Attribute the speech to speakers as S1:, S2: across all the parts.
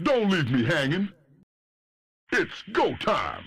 S1: Don't leave me hanging. It's go time.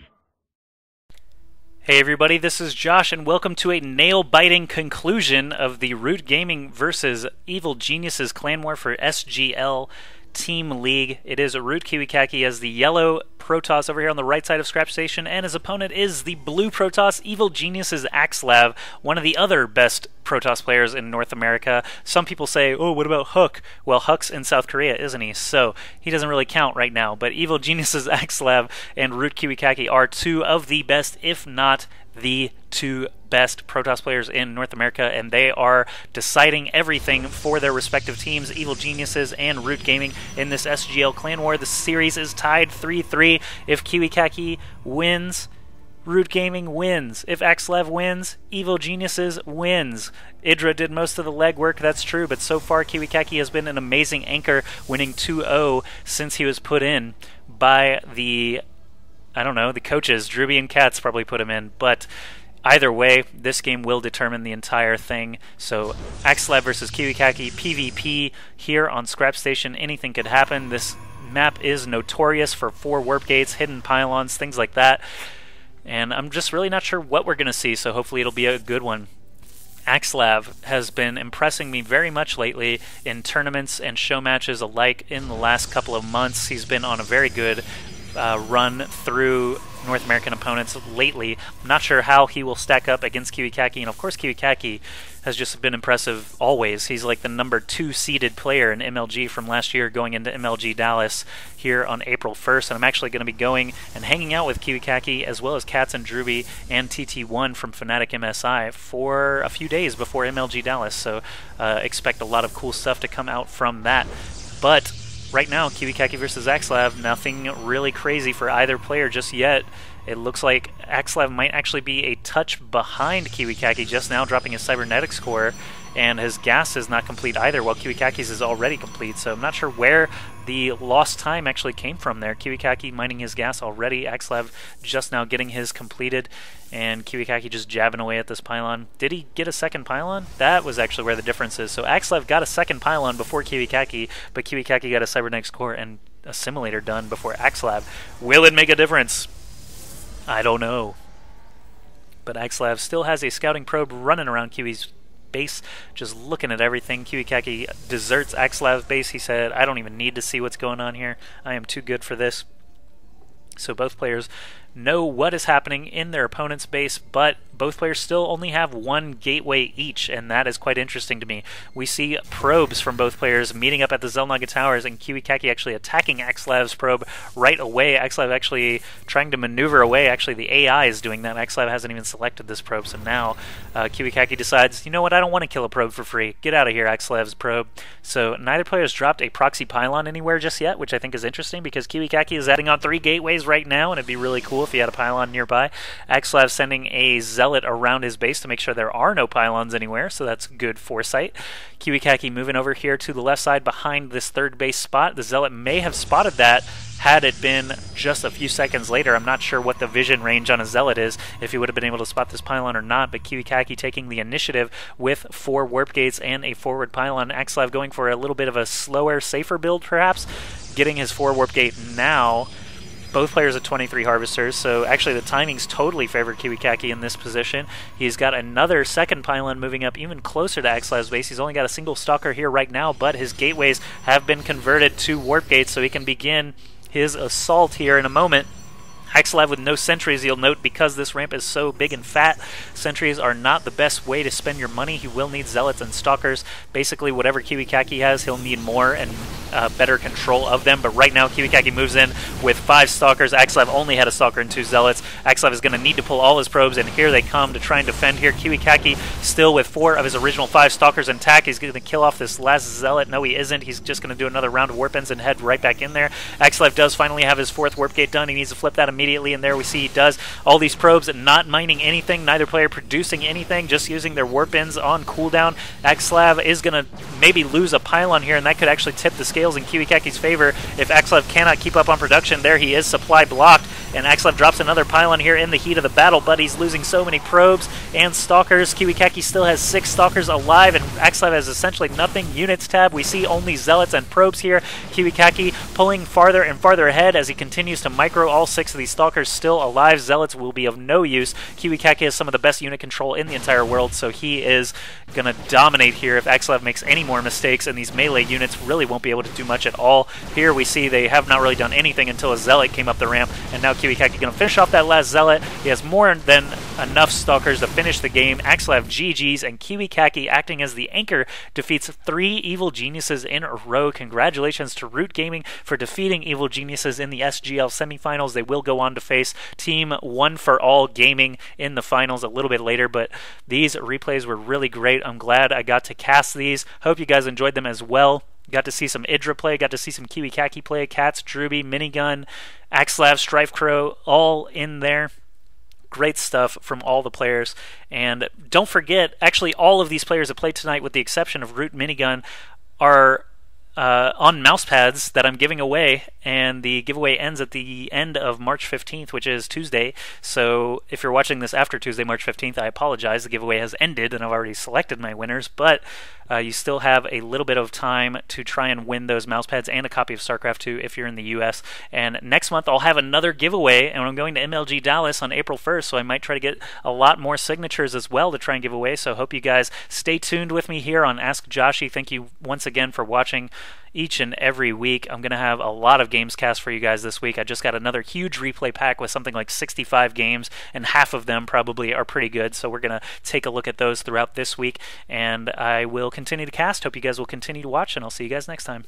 S2: Hey everybody, this is Josh, and welcome to a nail-biting conclusion of the Root Gaming versus Evil Geniuses Clan War for SGL Team League. It is Root KiWiKaKi as the yellow Protoss over here on the right side of Scrap Station, and his opponent is the blue Protoss, Evil Geniuses Axslav, one of the other best Protoss players in North America. Some people say, oh, what about Hook? Well, Hook's in South Korea, isn't he? So he doesn't really count right now, but Evil Geniuses Axslav and Root KiWiKaKi are two of the best, if not the two best Protoss players in North America, and they are deciding everything for their respective teams, Evil Geniuses and Root Gaming, in this SGL Clan War. The series is tied 3-3. If KiWiKaKi wins, Root Gaming wins. If Axslav wins, Evil Geniuses wins. Idra did most of the legwork, that's true, but so far KiWiKaKi has been an amazing anchor, winning 2-0 since he was put in by the coaches. Drewby and Katz probably put him in, but either way, this game will determine the entire thing. So, Axslav versus KiWiKaKi, PvP here on Scrap Station. Anything could happen. This map is notorious for 4 warp gates, hidden pylons, things like that. And I'm just really not sure what we're going to see, so hopefully it'll be a good one. Axslav has been impressing me very much lately in tournaments and show matches alike in the last couple of months. He's been on a very good run through North American opponents lately. I'm not sure how he will stack up against KiWiKaKi, and of course KiWiKaKi has just been impressive always. He's like the number 2 seeded player in MLG from last year, going into MLG Dallas here on April 1st, and I'm actually going to be going and hanging out with KiWiKaKi as well as Katz and Drewby and TT1 from Fnatic MSI for a few days before MLG Dallas, so expect a lot of cool stuff to come out from that. But right now, KiWiKaKi versus Axslav, nothing really crazy for either player just yet. It looks like Axslav might actually be a touch behind KiWiKaKi just now, dropping his cybernetics core, and his gas is not complete either, while KiWiKaKi's is already complete, so I'm not sure where the lost time actually came from there. KiWiKaKi mining his gas already, Axslav just now getting his completed, and KiWiKaKi just jabbing away at this pylon. Did he get a second pylon? That was actually where the difference is. So Axslav got a second pylon before KiWiKaKi, but KiWiKaKi got a cybernetics core and a simulator done before Axslav. Will it make a difference? I don't know. But Axslav still has a scouting probe running around Kiwi's base, just looking at everything. KiWiKaKi deserts Axslav's base. He said, I don't even need to see what's going on here. I am too good for this. So both players know what is happening in their opponent's base, but both players still only have 1 gateway each, and that is quite interesting to me. We see probes from both players meeting up at the Zelnaga Towers, and KiWiKaKi actually attacking Axslav's probe right away. Axslav actually trying to maneuver away. Actually, the AI is doing that. Axslav hasn't even selected this probe, so now KiWiKaKi decides, you know what, I don't want to kill a probe for free. Get out of here, Axslav's probe. So neither player has dropped a proxy pylon anywhere just yet, which I think is interesting, because KiWiKaKi is adding on 3 gateways right now, and it'd be really cool if he had a pylon nearby. Axslav sending a zealot around his base to make sure there are no pylons anywhere, so that's good foresight. KiWiKaKi moving over here to the left side behind this third base spot. The zealot may have spotted that had it been just a few seconds later. I'm not sure what the vision range on a zealot is, if he would have been able to spot this pylon or not, but KiWiKaKi taking the initiative with 4 warp gates and a forward pylon. Axslav going for a little bit of a slower, safer build perhaps, getting his 4 warp gate now. Both players at 23 harvesters, so actually the timings totally favor KiWiKaKi in this position. He's got another second pylon moving up even closer to Axslav's base. He's only got a single stalker here right now, but his gateways have been converted to warp gates, so he can begin his assault here in a moment. Axslav with no sentries, you'll note, because this ramp is so big and fat. Sentries are not the best way to spend your money. He will need zealots and stalkers. Basically, whatever KiWiKaKi has, he'll need more and better control of them. But right now, KiWiKaKi moves in with 5 stalkers. Axslav only had a stalker and 2 zealots. Axslav is going to need to pull all his probes, and here they come to try and defend here. KiWiKaKi still with 4 of his original 5 stalkers intact. He's going to kill off this last zealot. No, he isn't. He's just going to do another round of warp ends and head right back in there. Axslav does finally have his 4th warp gate done. He needs to flip that immediately, and there we see he does. All these probes not mining anything, neither player producing anything, just using their warp ends on cooldown. Axslav is going to maybe lose a pylon here, and that could actually tip the scales in KiWiKaKi's favor if Axslav cannot keep up on production. There he is, supply blocked, and Axslav drops another pylon here in the heat of the battle, but he's losing so many probes and stalkers. KiWiKaKi still has 6 stalkers alive, and Axslav has essentially nothing. Units tab, we see only Zealots and Probes here. KiWiKaKi pulling farther and farther ahead as he continues to micro all 6 of these Stalkers still alive. Zealots will be of no use. KiWiKaKi has some of the best unit control in the entire world, so he is going to dominate here. If Axslav makes any more mistakes, and these melee units really won't be able to do much at all. Here we see they have not really done anything until a Zealot came up the ramp, and now KiWiKaKi going to finish off that last Zealot. He has more than enough Stalkers to finish the game. Axslav GG's, and KiWiKaKi, acting as the anchor, defeats 3 Evil Geniuses in a row. Congratulations to Root Gaming for defeating Evil Geniuses in the SGL semifinals. They will go on to face Team One for All Gaming in the finals a little bit later, but these replays were really great. I'm glad I got to cast these. Hope you guys enjoyed them as well. Got to see some Idra play, got to see some KiWiKaKi play, Cats, Druby, Minigun, Axslav, Strife Crow, all in there. Great stuff from all the players. And don't forget, actually all of these players that played tonight, with the exception of Root Minigun, are on mouse pads that I'm giving away, and the giveaway ends at the end of March 15th, which is Tuesday. So if you're watching this after Tuesday, March 15th, I apologize. The giveaway has ended, and I've already selected my winners, but you still have a little bit of time to try and win those mouse pads and a copy of StarCraft 2 if you're in the US. And next month I'll have another giveaway, and I'm going to MLG Dallas on April 1st, so I might try to get a lot more signatures as well to try and give away. So I hope you guys stay tuned with me here on Ask Joshy. Thank you once again for watching each and every week. I'm going to have a lot of games cast for you guys this week. I just got another huge replay pack with something like 65 games, and half of them probably are pretty good, so we're going to take a look at those throughout this week, and I will continue to cast. Hope you guys will continue to watch, and I'll see you guys next time.